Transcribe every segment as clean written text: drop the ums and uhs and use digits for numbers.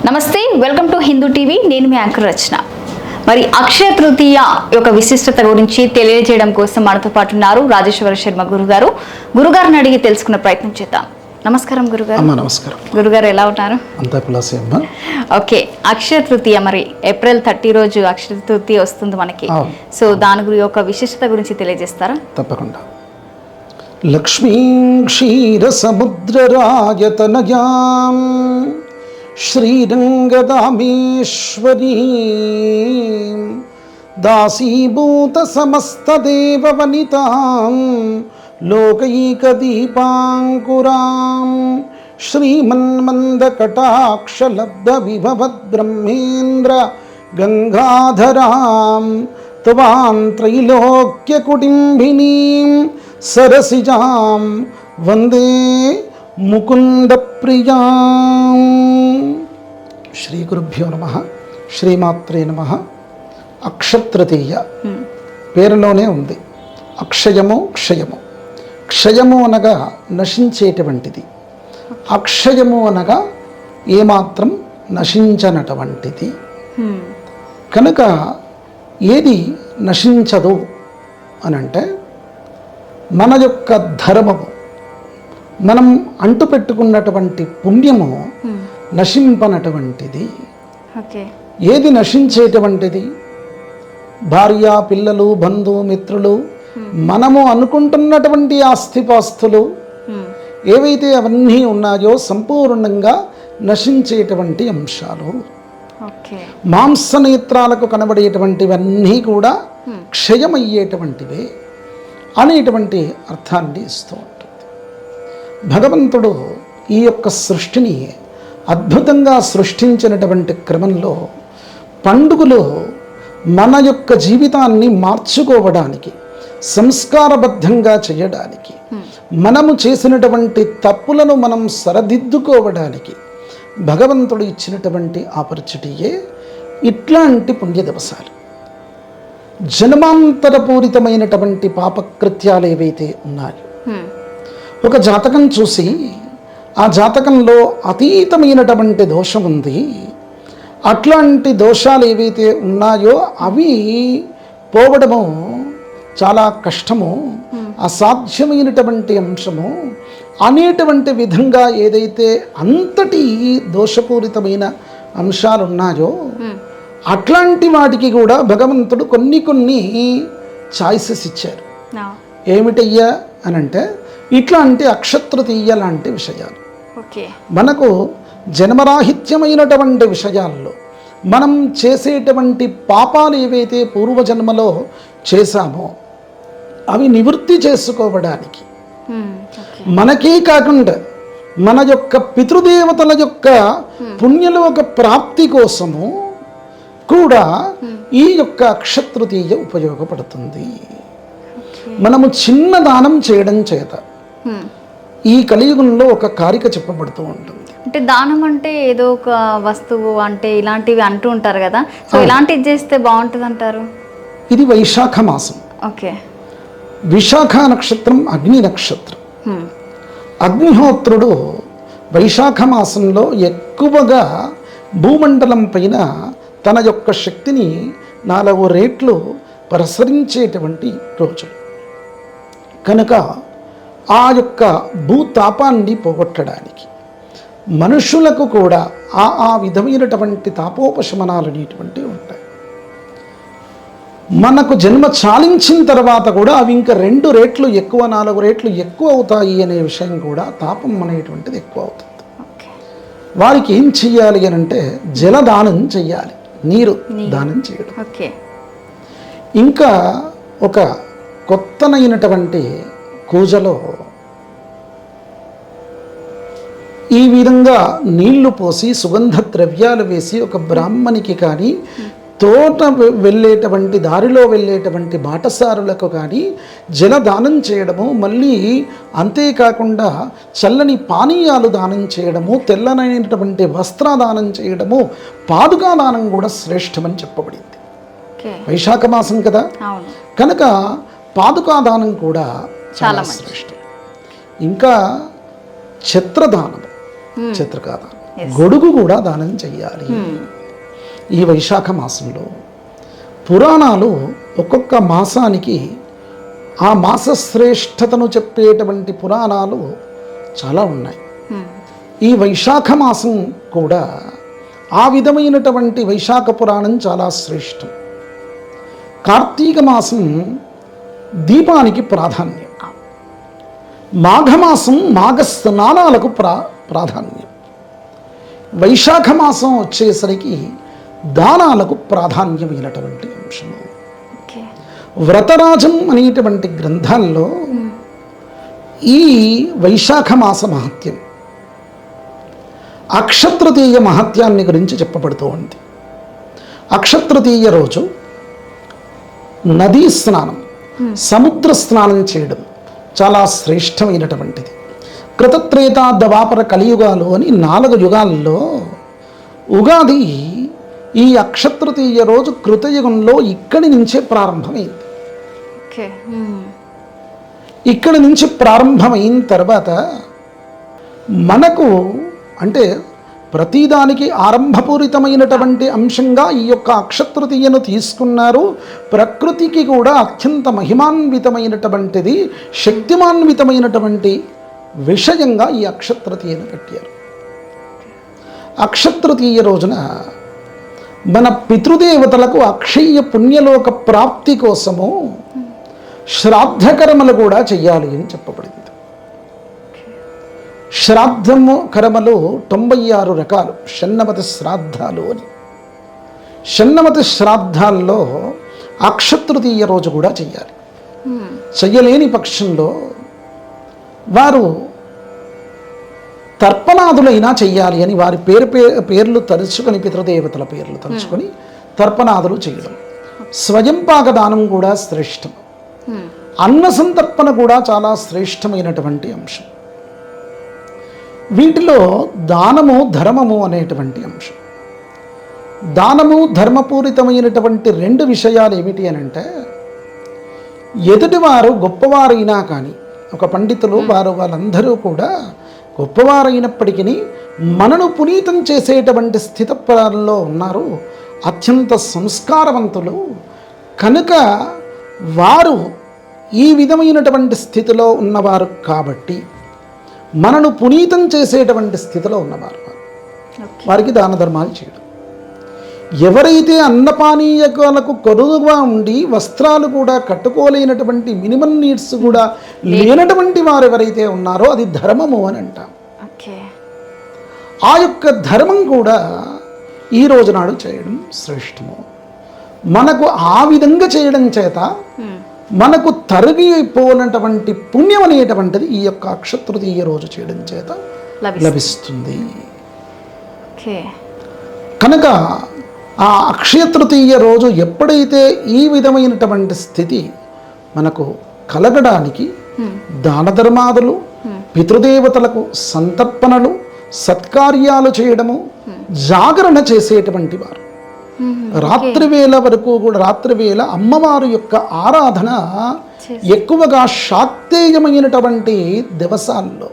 నమస్తే, welcome to Hindu TV. నేను మీ anchor రచన. మరి అక్షయ తృతీయ యొక్క విశిష్టత గురించి తెలియజేయడం కోసం మనతో పాటు ఉన్నారు రాజేశ్వర శర్మ గురుగారు. గురుగారిని అడిగి తెలుసుకునే ప్రయత్నం చేద్దాం. నమస్కారం గురుగారు. నమస్కారం గురుగారు, ఎలా ఉన్నారు? అంతా కులాసేమ్మ. ఓకే, అక్షయ తృతీయ మరి ఏప్రిల్ 30 రోజు అక్షయ తృతీయ వస్తుంది మనకి. సో దాని గురించి ఒక విశిష్టత గురించి తెలియజేస్తారా? తప్పకుండా. లక్ష్మీ క్షీర సముద్రరాజతనయాం శ్రీరంగదామేశ్వరీ దాసీభూత సమస్త దేవవనితాం లోకైకదీపాంకురాం శ్రీమన్మందకటాక్షలబ్ధ విభవద్బ్రహ్మేంద్ర గంగాధరాం త్వాం త్రైలోక్యకుటుంబినీం సరసిజాం వందే ముకుంద ప్రియాం. శ్రీ గురుభ్యో నమః. శ్రీమాత్రే నమః. అక్షతృతీయ పేరులోనే ఉంది. అక్షయము క్షయము. క్షయము అనగా నశించేటువంటిది, అక్షయము అనగా ఏమాత్రం నశించనటువంటిది. కనుక ఏది నశించదు అనంటే మన యొక్క ధర్మము, మనం అంటుపెట్టుకున్నటువంటి పుణ్యము నశింపనటువంటిది. ఏది నశించేటువంటిది? భార్య, పిల్లలు, బంధు మిత్రులు, మనము అనుకుంటున్నటువంటి ఆస్తిపాస్తులు ఏవైతే అవన్నీ ఉన్నాయో సంపూర్ణంగా నశించేటువంటి అంశాలు. మాంసనేత్రాలకు కనబడేటువంటివన్నీ కూడా క్షయమయ్యేటువంటివే అనేటువంటి అర్థాన్ని ఇస్తూ ఉంటుంది. భగవంతుడు ఈ యొక్క సృష్టిని అద్భుతంగా సృష్టించినటువంటి క్రమంలో పండుగలు మన యొక్క జీవితాన్ని మార్చుకోవడానికి, సంస్కారబద్ధంగా చేయడానికి, మనము చేసినటువంటి తప్పులను మనం సరిదిద్దుకోవడానికి భగవంతుడు ఇచ్చినటువంటి ఆపర్చునిటీయే ఇట్లాంటి పుణ్య దివసాలు. జన్మాంతరపూరితమైనటువంటి పాపకృత్యాలు ఏవైతే ఉన్నాయో, ఒక జాతకం చూసి ఆ జాతకంలో అతీతమైనటువంటి దోషం ఉంది, అట్లాంటి దోషాలు ఏవైతే ఉన్నాయో అవి పోవడము చాలా కష్టము, అసాధ్యమైనటువంటి అంశము అనేటువంటి విధంగా ఏదైతే అంతటి దోషపూరితమైన అంశాలు ఉన్నాయో అట్లాంటి వాటికి కూడా భగవంతుడు కొన్ని చాయిసెస్ ఇచ్చారు. ఏమిటయ్యా అనంటే ఇట్లాంటి అక్షతృతీయ లాంటి విషయాలు. మనకు జన్మరాహిత్యమైనటువంటి విషయాల్లో మనం చేసేటువంటి పాపాలు ఏవైతే పూర్వజన్మలో చేశామో అవి నివృత్తి చేసుకోవడానికి, మనకే కాకుండా మన యొక్క పితృదేవతల యొక్క పుణ్యలోక ప్రాప్తి కోసము కూడా ఈ యొక్క అక్షతృతీయ ఉపయోగపడుతుంది. మనము చిన్న దానం చేయడం చేత ఈ కలియుగంలో ఒక కారిక చెప్పబడుతూ ఉంటుంది. అంటే దానం అంటే ఏదో ఒక వస్తువు అంటే ఇలాంటివి అంటూ ఉంటారు కదా, సో ఇలాంటివి చేస్తే బాగుంటుంది అంటారు. ఇది వైశాఖ మాసం. ఓకే. విశాఖ నక్షత్రం అగ్ని నక్షత్రం. అగ్నిహోత్రుడు వైశాఖ మాసంలో ఎక్కువగా భూమండలం పైన తన యొక్క శక్తిని 4 రెట్లు ప్రసరించేటువంటి రోజులు. కనుక ఆ యొక్క భూతాపాన్ని పోగొట్టడానికి మనుషులకు కూడా ఆ విధమైనటువంటి తాపోపశమనాలు అనేటువంటివి ఉంటాయి. మనకు జన్మ చాలించిన తర్వాత కూడా అవి ఇంకా 2 రెట్లు ఎక్కువ, 4 రెట్లు ఎక్కువ అవుతాయి అనే విషయం కూడా, తాపం అనేటువంటిది ఎక్కువ అవుతుంది. వారికి ఏం చెయ్యాలి అని అంటే జలదానం చెయ్యాలి, నీరు దానం చేయడం. ఇంకా ఒక కొత్తనైనటువంటి కూజలో ఈ విధంగా నీళ్లు పోసి సుగంధ ద్రవ్యాలు వేసి ఒక బ్రాహ్మణికి కానీ, తోట వెళ్ళేటువంటి దారిలో వెళ్ళేటువంటి బాటసారులకు కానీ జలదానం చేయడము, మళ్ళీ అంతేకాకుండా చల్లని పానీయాలు దానం చేయడము, తెల్లనైనటువంటి వస్త్రదానం చేయడము, పాదుకా దానం కూడా శ్రేష్టమని చెప్పబడింది. వైశాఖ మాసం కదా, కనుక పాదుకా దానం కూడా చాలా శ్రేష్టం. ఇంకా ఛత్రదానం, ఛత్రకాదానం గొడుగు కూడా దానం చెయ్యాలి. ఈ వైశాఖ మాసంలో పురాణాలు ఒక్కొక్క మాసానికి ఆ మాస శ్రేష్టతను చెప్పేటువంటి పురాణాలు చాలా ఉన్నాయి. ఈ వైశాఖ మాసం కూడా ఆ విధమైనటువంటి వైశాఖ పురాణం చాలా శ్రేష్టం. కార్తీక మాసం దీపానికి ప్రాధాన్యం, మాఘమాసం మాఘ స్నానాలకు ప్రాధాన్యం, వైశాఖ మాసం వచ్చేసరికి దానాలకు ప్రాధాన్యమైనటువంటి అంశము. వ్రతరాజం అనేటువంటి గ్రంథాల్లో ఈ వైశాఖ మాస మహత్యం, అక్షతృతీయ మహత్యాన్ని గురించి చెప్పబడుతూ ఉంది. అక్షతృతీయ రోజు నదీ స్నానం, సముద్ర స్నానం చేయడం చాలా శ్రేష్టమైనటువంటిది. కృతత్రేత ద్వాపర కలియుగాలు అని 4 యుగాల్లో ఉగాది ఈ అక్షతృతీయ రోజు కృతయుగంలో ఇక్కడి నుంచే ప్రారంభమైంది. ఇక్కడి నుంచి ప్రారంభమైన తర్వాత మనకు అంటే ప్రతిదానికి ఆరంభపూరితమైనటువంటి అంశంగా ఈ యొక్క అక్షతృతీయను తీసుకున్నారు. ప్రకృతికి కూడా అత్యంత మహిమాన్వితమైనటువంటిది, శక్తిమాన్వితమైనటువంటి విషయంగా ఈ అక్షతృతీయను పెట్టారు. అక్షతృతీయ రోజున మన పితృదేవతలకు అక్షయ పుణ్యలోక ప్రాప్తి కోసము శ్రాద్ధకర్మలు కూడా చెయ్యాలి అని చెప్పబడింది. శ్రాద్ధము కర్మలు 96 రకాలు, షణ్ణవతి శ్రాద్ధాలు అని. షణ్ణవతి శ్రాద్ధాల్లో అక్షతృతీయ రోజు కూడా చెయ్యాలి. చెయ్యలేని పక్షంలో వారు తర్పణాదులైనా చెయ్యాలి అని వారి పేర్లు తలుచుకొని, పితృదేవతల పేర్లు తలుచుకొని తర్పణాదులు చేయడం. స్వయం పాక దానం కూడా శ్రేష్టం. అన్న సంతర్పణ కూడా చాలా శ్రేష్టమైనటువంటి అంశం. వీటిలో దానము ధర్మము అనేటువంటి అంశం. దానము ధర్మపూరితమైనటువంటి 2 విషయాలు ఏమిటి అని అంటే, ఎదుటివారు గొప్పవారైనా కానీ, ఒక పండితులు వాళ్ళందరూ కూడా గొప్పవారైనప్పటికీ మనను పునీతం చేసేటువంటి స్థితిలో ఉన్నారు, అత్యంత సంస్కారవంతులు కనుక వారు ఈ విధమైనటువంటి స్థితిలో ఉన్నవారు కాబట్టి మనను పునీతం చేసేటువంటి స్థితిలో ఉన్నవారు, వారికి దాన ధర్మాలు చేయడం. ఎవరైతే అన్నపానీయకాలకు కొదువుగా ఉండి వస్త్రాలు కూడా కట్టుకోలేనటువంటి మినిమం నీడ్స్ కూడా లేనటువంటి వారు ఎవరైతే ఉన్నారో అది ధర్మము అని అంటాం. ఆ యొక్క ధర్మం కూడా ఈ రోజు నాడు చేయడం శ్రేష్టము. మనకు ఆ విధంగా చేయడం చేత మనకు తరిగిపోయినటువంటి పుణ్యం అనేటువంటిది ఈ యొక్క అక్షతృతీయ రోజు చేయడం చేత లభిస్తుంది. కనుక ఆ అక్షయతృతీయ రోజు ఎప్పుడైతే ఈ విధమైనటువంటి స్థితి మనకు కలగడానికి దాన ధర్మాదులు, పితృదేవతలకు సంతర్పణలు, సత్కార్యాలు చేయడము, జాగరణ చేసేటువంటి వారు రాత్రివేళ వరకు కూడా, రాత్రివేళ అమ్మవారి యొక్క ఆరాధన ఎక్కువగా శాక్తేయమైనటువంటి దివసాల్లో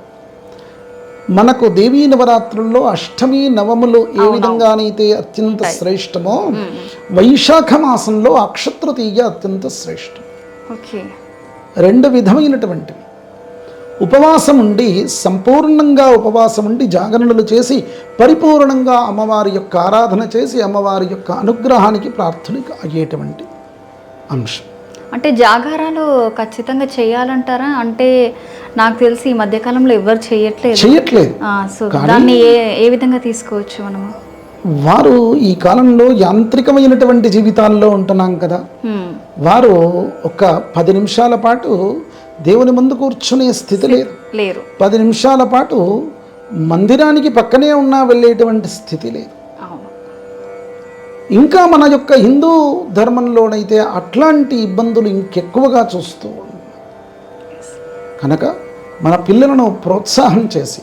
మనకు దేవీ నవరాత్రుల్లో అష్టమి నవములు ఏ విధంగానైతే అత్యంత శ్రేష్టమో వైశాఖ మాసంలో అక్షతృతీయ అత్యంత శ్రేష్టం. 2 విధమైనటువంటివి. ఉపవాసం ఉండి, సంపూర్ణంగా ఉపవాసం ఉండి జాగరణలు చేసి పరిపూర్ణంగా అమ్మవారి యొక్క ఆరాధన చేసి అమ్మవారి యొక్క అనుగ్రహానికి ప్రార్థన అయ్యేటువంటి అంశం. అంటే జాగారాలు ఖచ్చితంగా చేయాలంటారా? అంటే నాకు తెలిసి ఈ మధ్యకాలంలో ఎవరు చేయట్లేదు. సో దాన్ని ఏ విధంగా తీసుకోవచ్చు మనము? వారు ఈ కాలంలో యాంత్రికమైనటువంటి జీవితాల్లో ఉంటున్నాం కదా, వారు ఒక 10 నిమిషాల పాటు దేవుని ముందు కూర్చునే స్థితి లేరు. 10 నిమిషాల పాటు మందిరానికి పక్కనే ఉన్నా వెళ్ళేటువంటి స్థితి లేదు. ఇంకా మన యొక్క హిందూ ధర్మంలోనైతే అట్లాంటి ఇబ్బందులు ఇంకెక్కువగా చూస్తూ ఉన్నాం. కనుక మన పిల్లలను ప్రోత్సాహం చేసి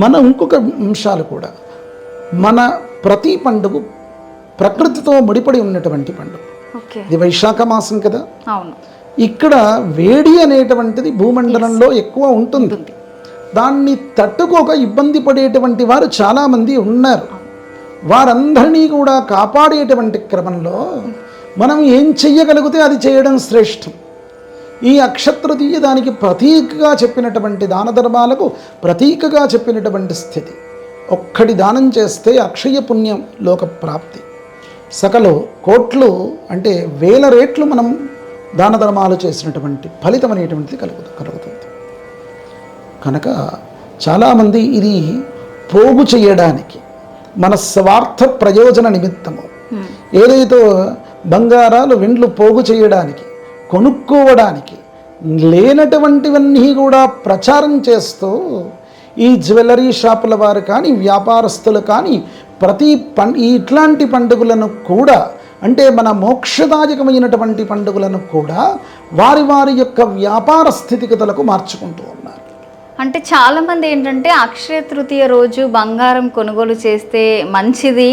మన ఇంకొక అంశాలు కూడా, మన ప్రతి పండుగ ప్రకృతితో ముడిపడి ఉన్నటువంటి పండుగ. ఇది వైశాఖ మాసం కదా, ఇక్కడ వేడి అనేటువంటిది భూమండలంలో ఎక్కువ ఉంటుంది. దాన్ని తట్టుకోక ఇబ్బంది పడేటువంటి వారు చాలామంది ఉన్నారు. వారందరినీ కూడా కాపాడేటువంటి క్రమంలో మనం ఏం చెయ్యగలిగితే అది చేయడం శ్రేష్టం. ఈ అక్షతృతీయ దానికి ప్రతీకగా చెప్పినటువంటి దాన ధర్మాలకు ప్రతీకగా చెప్పినటువంటి స్థితి. ఒక్కడి దానం చేస్తే అక్షయ పుణ్యం లోక ప్రాప్తి, సకలు కోట్లు అంటే వేల రేట్లు మనం దాన ధర్మాలు చేసినటువంటి ఫలితం అనేటువంటిది కలుగుతుంది. కనుక చాలామంది ఇది పోగు చేయడానికి, మన స్వార్థ ప్రయోజన నిమిత్తము ఏదైతే బంగారాలు వెండ్లు పోగు చేయడానికి, కొనుక్కోవడానికి లేనటువంటివన్నీ కూడా ప్రచారం చేస్తూ ఈ జ్యువెలరీ షాపుల వారు కానీ వ్యాపారస్తులు కానీ ఇట్లాంటి పండుగలను కూడా, అంటే మన మోక్షదాయకమైనటువంటి పండుగలను కూడా వారి వారి యొక్క వ్యాపార స్థితిగతులకు మార్చుకుంటూ ఉన్నారు. అంటే చాలామంది ఏంటంటే అక్షయ తృతీయ రోజు బంగారం కొనుగోలు చేస్తే మంచిది,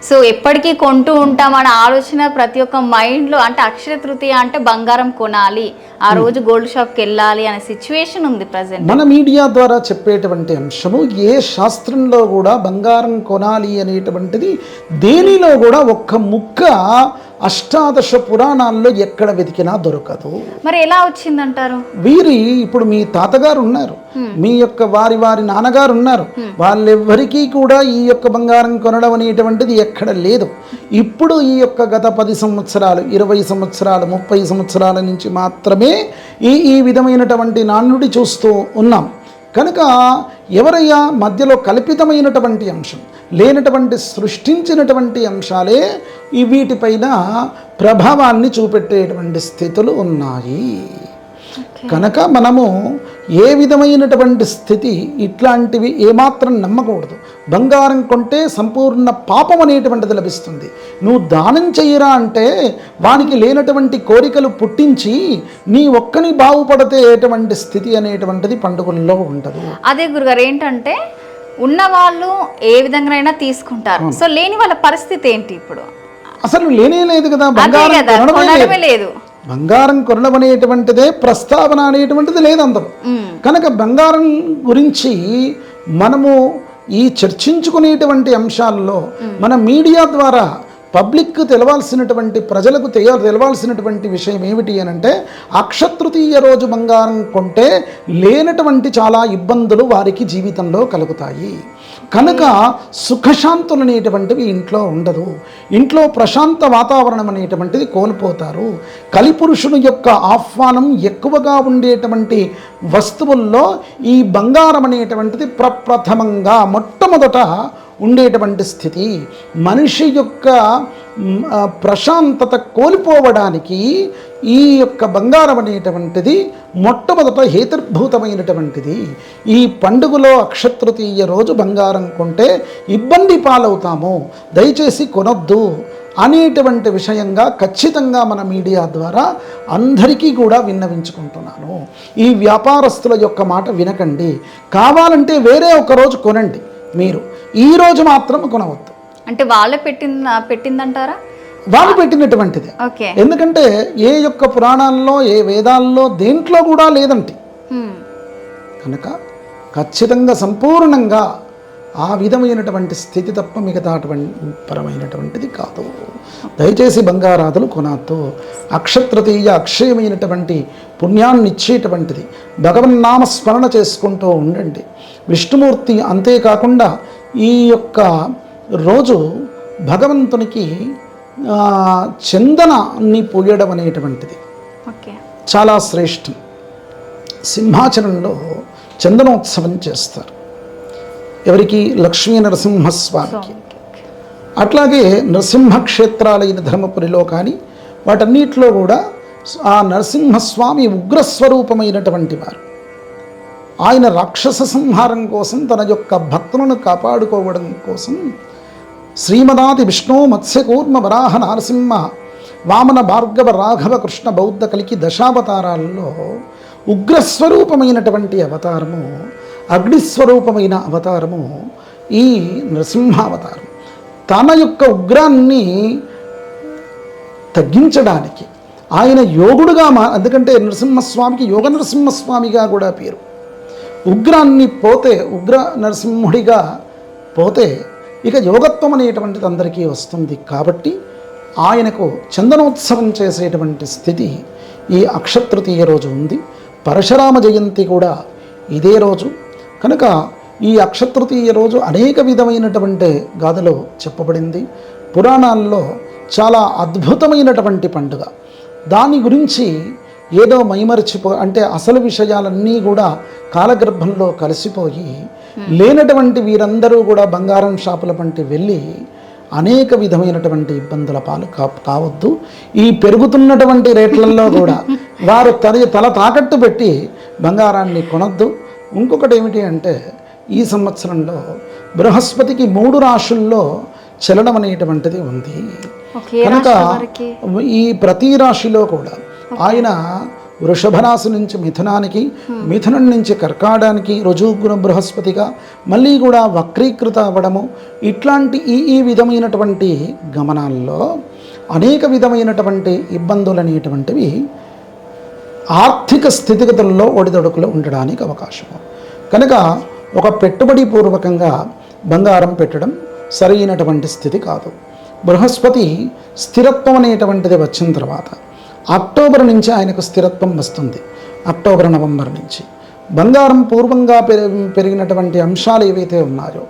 సో ఎప్పటికీ కొంటూ ఉంటామనే ఆలోచన ప్రతి ఒక్క మైండ్లో, అంటే అక్షయ తృతీయ అంటే బంగారం కొనాలి, ఆ రోజు గోల్డ్ షాప్కి వెళ్ళాలి అనే సిచ్యువేషన్ ఉంది ప్రజెంట్. మన మీడియా ద్వారా చెప్పేటువంటి అంశము ఏ శాస్త్రంలో కూడా బంగారం కొనాలి అనేటువంటిది దేనిలో కూడా ఒక్క ముక్క అష్టాదశ పురాణాల్లో ఎక్కడ వెతికినా దొరకదు. మరి ఎలా వచ్చిందంటారు? ఇప్పుడు మీ తాతగారు ఉన్నారు, మీ యొక్క వారి నాన్నగారు ఉన్నారు, వాళ్ళెవ్వరికీ కూడా ఈ యొక్క బంగారం కొనడం అనేటువంటిది ఎక్కడ లేదు. ఇప్పుడు ఈ యొక్క గత 10 సంవత్సరాలు 20 సంవత్సరాలు 30 సంవత్సరాల నుంచి మాత్రమే ఈ విధమైనటువంటి నానుడి చూస్తూ ఉన్నాం. కనుక ఎవరయ్యా మధ్యలో కల్పితమైనటువంటి అంశం లేనటువంటి సృష్టించినటువంటి అంశాలే ఈ వీటిపైన ప్రభావాన్ని చూపెట్టేటువంటి స్థితులు ఉన్నాయి. కనుక మనము ఏ విధమైనటువంటి స్థితి ఇట్లాంటివి ఏమాత్రం నమ్మకూడదు. బంగారం కొంటే సంపూర్ణ పాపం అనేటువంటిది లభిస్తుంది. నువ్వు దానం చెయ్యరా అంటే వానికి లేనటువంటి కోరికలు పుట్టించి నీ ఒక్కని బాగుపడితేటువంటి స్థితి అనేటువంటిది పండుగల్లో ఉండదు. అదే గురుగారు, ఏంటంటే ఉన్నవాళ్ళు ఏ విధంగా తీసుకుంటారు, సో లేని వాళ్ళ పరిస్థితి ఏంటి? ఇప్పుడు అసలు లేనే లేదు కదా, బంగారం లేదు, బంగారం కొనడం అనేటువంటిదే ప్రస్తావన అనేటువంటిది లేదు అందరూ. కనుక బంగారం గురించి మనము ఈ చర్చించుకునేటువంటి అంశాల్లో మన మీడియా ద్వారా పబ్లిక్ తెలవాల్సినటువంటి, ప్రజలకు తెలవాల్సినటువంటి విషయం ఏమిటి అని అంటే, అక్షతృతీయ రోజు బంగారం కొంటే లేనటువంటి చాలా ఇబ్బందులు వారికి జీవితంలో కలుగుతాయి. కనుక సుఖశాంతులు అనేటువంటివి ఇంట్లో ఉండదు, ఇంట్లో ప్రశాంత వాతావరణం అనేటువంటిది కోల్పోతారు. కలిపురుషుని యొక్క ఆహ్వానం ఎక్కువగా ఉండేటువంటి వస్తువుల్లో ఈ బంగారం అనేటువంటిది ప్రప్రథమంగా మొట్టమొదట ఉండేటువంటి స్థితి. మనిషి యొక్క ప్రశాంతత కోల్పోవడానికి ఈ యొక్క బంగారం అనేటువంటిది మొట్టమొదట హేతుర్భూతమైనటువంటిది. ఈ పండుగలో అక్షతృతీయ రోజు బంగారం కొంటే ఇబ్బంది పాలవుతాము, దయచేసి కొనొద్దు అనేటువంటి విషయంగా ఖచ్చితంగా మన మీడియా ద్వారా అందరికీ కూడా విన్నవించుకుంటున్నాను. ఈ వ్యాపారస్తుల యొక్క మాట వినకండి, కావాలంటే వేరే ఒక రోజు కొనండి, మీరు ఈ రోజు మాత్రం కొనవద్దు. అంటే వాళ్ళే పెట్టిందంటారా? వాళ్ళు పెట్టినటువంటిది. ఎందుకంటే ఏ యొక్క పురాణాల్లో ఏ వేదాల్లో దేంట్లో కూడా లేదంటే కనుక ఖచ్చితంగా సంపూర్ణంగా ఆ విధమైనటువంటి స్థితి తప్ప మిగతా పరమైనటువంటిది కాదు. దయచేసి బంగారాదులు కొనద్దు. అక్షతృతీయ అక్షయమైనటువంటి పుణ్యాన్ని ఇచ్చేటువంటిది. భగవన్నామస్మరణ చేసుకుంటూ ఉండండి. విష్ణుమూర్తి అంతేకాకుండా ఈ యొక్క రోజు భగవంతునికి చందనాన్ని పూయడం అనేటువంటిది చాలా శ్రేష్టం. సింహాచలంలో చందనోత్సవం చేస్తారు. ఎవరికి? లక్ష్మీ నరసింహస్వామికి. అట్లాగే నరసింహ క్షేత్రాలైన ధర్మపురిలో కానీ వాటన్నిటిలో కూడా ఆ నరసింహస్వామి ఉగ్రస్వరూపమైనటువంటి వారు. ఆయన రాక్షస సంహారం కోసం, తన యొక్క భక్తులను కాపాడుకోవడం కోసం శ్రీమదాది విష్ణు మత్స్యకూర్మ వరాహ నరసింహ వామన భార్గవ రాఘవ కృష్ణ బౌద్ధ కలికి దశావతారాల్లో ఉగ్రస్వరూపమైనటువంటి అవతారము, అగ్నిస్వరూపమైన అవతారము ఈ నరసింహావతారం. తన యొక్క ఉగ్రాన్ని తగ్గించడానికి ఆయన యోగుడుగా ఎందుకంటే నరసింహస్వామికి యోగ నరసింహస్వామిగా కూడా పేరు. ఉగ్రాన్ని పోతే ఉగ్ర నరసింహుడిగా పోతే ఇక యోగత్వం అనేటువంటిది అందరికీ వస్తుంది. కాబట్టి ఆయనకు చందనోత్సవం చేసేటువంటి స్థితి ఈ అక్షతృతీయ రోజు ఉంది. పరశురామ జయంతి కూడా ఇదే రోజు కనుక ఈ అక్షతృతీయ రోజు అనేక విధమైనటువంటి గాథలో చెప్పబడింది. పురాణాల్లో చాలా అద్భుతమైనటువంటి పండుగ. దాని గురించి ఏదో అంటే అసలు విషయాలన్నీ కూడా కాలగర్భంలో కలిసిపోయి లేనటువంటి వీరందరూ కూడా బంగారం షాపుల వంటి వెళ్ళి అనేక విధమైనటువంటి ఇబ్బందుల పాలు కావద్దు. ఈ పెరుగుతున్నటువంటి రేట్లలో కూడా వారు తల తాకట్టు పెట్టి బంగారాన్ని కొనద్దు. ఇంకొకటి ఏమిటి అంటే ఈ సంవత్సరంలో బృహస్పతికి 3 రాశుల్లో చలనం అనేటువంటిది ఉంది కనుక ఈ ప్రతి రాశిలో కూడా ఆయన వృషభ రాశి నుంచి మిథునానికి, మిథునం నుంచి కర్కాటానికి రుజువుగుణ బృహస్పతిగా మళ్ళీ కూడా వక్రీకృత అవ్వడము, ఇట్లాంటి ఈ విధమైనటువంటి గమనాల్లో అనేక విధమైనటువంటి ఇబ్బందులు అనేటువంటివి ఆర్థిక స్థితిగతుల్లో ఒడిదొడుకులు ఉండడానికి అవకాశము. కనుక ఒక పెట్టుబడి పూర్వకంగా బంగారం పెట్టడం సరైనటువంటి స్థితి కాదు. బృహస్పతి స్థిరత్వం అనేటువంటిది వచ్చిన తర్వాత అక్టోబర్ నుంచి ఆయనకు స్థిరత్వం వస్తుంది. అక్టోబర్ నవంబర్ నుంచి బంగారం పూర్వంగా పెరిగినటువంటి అంశాలు ఏవైతే ఉన్నాయో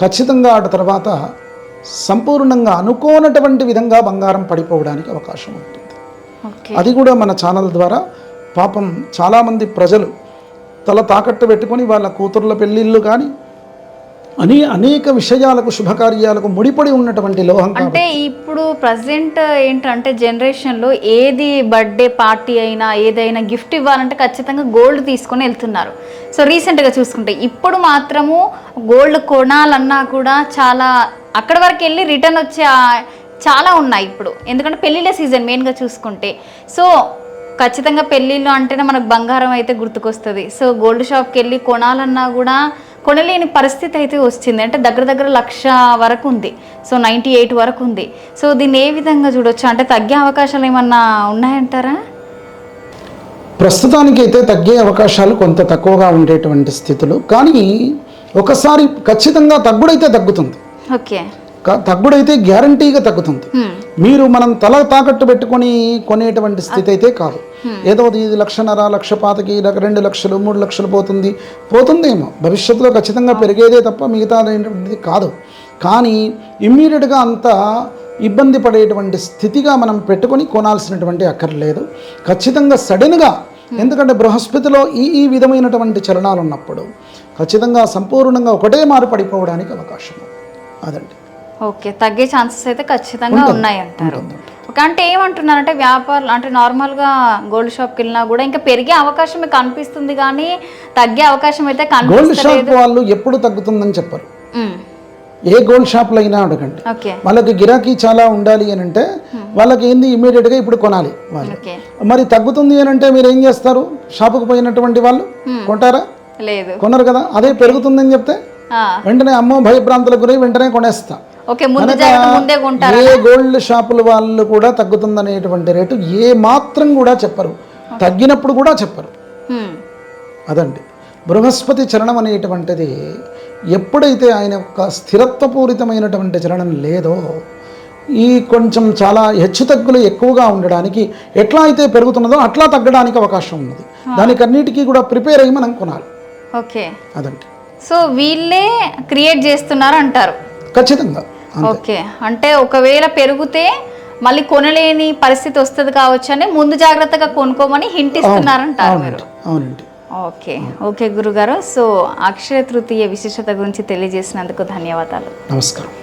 ఖచ్చితంగా ఆ తర్వాత సంపూర్ణంగా అనుకోనటువంటి విధంగా బంగారం పడిపోవడానికి అవకాశం ఉంటుంది. అది కూడా మన ఛానల్ ద్వారా పాపం చాలామంది ప్రజలు తల తాకట్టు పెట్టుకొని వాళ్ళ కూతుర్ల పెళ్ళిళ్ళు కానీ అనేక విషయాలకు శుభకార్యాలకు ముడిపడి ఉన్నటువంటి లోహం. అంటే ఇప్పుడు ప్రజెంట్ ఏంటంటే జనరేషన్లో ఏది బర్త్డే పార్టీ అయినా ఏదైనా గిఫ్ట్ ఇవ్వాలంటే ఖచ్చితంగా గోల్డ్ తీసుకొని వెళ్తున్నారు. సో రీసెంట్గా చూసుకుంటే ఇప్పుడు మాత్రము గోల్డ్ కొనాలన్నా కూడా చాలా అక్కడి వరకు వెళ్ళి రిటర్న్ వచ్చే చాలా ఉన్నాయి ఇప్పుడు. ఎందుకంటే పెళ్ళిళ్ళ సీజన్ మెయిన్గా చూసుకుంటే. సో ఖచ్చితంగా పెళ్ళిళ్ళు అంటేనే మనకు బంగారం అయితే గుర్తుకొస్తుంది. సో గోల్డ్ షాప్కి వెళ్ళి కొనాలన్నా కూడా కొనలేని పరిస్థితి అయితే వచ్చింది. అంటే దగ్గర 1,00,000 వరకు ఉంది. సో 98 వరకు ఉంది. సో దీన్ని ఏ విధంగా చూడొచ్చు? అంటే తగ్గే అవకాశాలు ఏమన్నా ఉన్నాయంటారా? ప్రస్తుతానికైతే తగ్గే అవకాశాలు కొంత తక్కువగా ఉండేటువంటి స్థితులు, కానీ ఒకసారి ఖచ్చితంగా తగ్గుడైతే తగ్గుతుంది. ఓకే, తగ్గుడైతే గ్యారంటీగా తగ్గుతుంది. మీరు మనం తల తాకట్టు పెట్టుకొని కొనేటువంటి స్థితి అయితే కాదు. ఏదో ఇది 1,50,000 1,05,000 2 లక్షలు 3 లక్షలు పోతుందేమో భవిష్యత్తులో ఖచ్చితంగా పెరిగేదే తప్ప మిగతా ఏంటంటే కాదు. కానీ ఇమ్మీడియట్గా అంత ఇబ్బంది పడేటువంటి స్థితిగా మనం పెట్టుకొని కొనాల్సినటువంటి అక్కర్లేదు. ఖచ్చితంగా సడన్గా, ఎందుకంటే బృహస్పతిలో ఈ విధమైనటువంటి చలనాలు ఉన్నప్పుడు ఖచ్చితంగా సంపూర్ణంగా ఒకటే మారు పడిపోవడానికి అవకాశం అదండి. ఓకే, తగ్గే ఛాన్సెస్ అయితే ఖచ్చితంగా ఉన్నాయి అంటారు. ఓకే, అంటే ఏమంటున్నారంటే వ్యాపారులు అంటే నార్మల్గా గోల్డ్ షాప్కి వెళ్ళినా కూడా ఇంకా పెరిగే అవకాశం మీకు కనిపిస్తుంది కానీ తగ్గే అవకాశం అయితే గోల్డ్ షాప్ వాళ్ళు ఎప్పుడు తగ్గుతుందని చెప్పరు. ఏ గోల్డ్ షాప్లో అయినా అడగండి, వాళ్ళకి గిరాకీ చాలా ఉండాలి అని అంటే వాళ్ళకి ఏంది ఇమీడియట్గా ఇప్పుడు కొనాలి వాళ్ళు. మరి తగ్గుతుంది అని అంటే మీరు ఏం చేస్తారు? షాపుకు పోయినటువంటి వాళ్ళు కొంటారా? లేదు, కొనరు కదా. అదే పెరుగుతుందని చెప్తే వెంటనే అమ్మో భయభ్రాంతులకు గురై వెంటనే కొనేస్తా. ఏ గోల్డ్ షాపుల వాళ్ళు కూడా తగ్గుతుందనేటువంటి రేటు ఏ మాత్రం కూడా చెప్పరు, తగ్గినప్పుడు కూడా చెప్పరు. అదండి బృహస్పతి చలనం అనేటువంటిది ఎప్పుడైతే ఆయన యొక్క స్థిరత్వపూరితమైనటువంటి చలనం లేదో ఈ కొంచెం చాలా హెచ్చుతగ్గులు ఎక్కువగా ఉండడానికి ఎట్లా అయితే పెరుగుతున్నదో అట్లా తగ్గడానికి అవకాశం ఉన్నది. దానికన్నిటికీ కూడా ప్రిపేర్ అయ్యి మనం కొనాలి. ఓకే, అదండి. సో వీళ్ళే క్రియేట్ చేస్తున్నారు అంటారు ఖచ్చితంగా. ఓకే, అంటే ఒకవేళ పెరిగితే మళ్ళీ కొనలేని పరిస్థితి వస్తుంది కావచ్చు అని ముందు జాగ్రత్తగా కొనుక్కోమని హింట్ ఇస్తున్నారంటారు మీరు. అవునండి. ఓకే ఓకే గురుగారు, సో అక్షయ తృతీయ విశిష్టత గురించి తెలియజేసినందుకు ధన్యవాదాలు. నమస్కారం.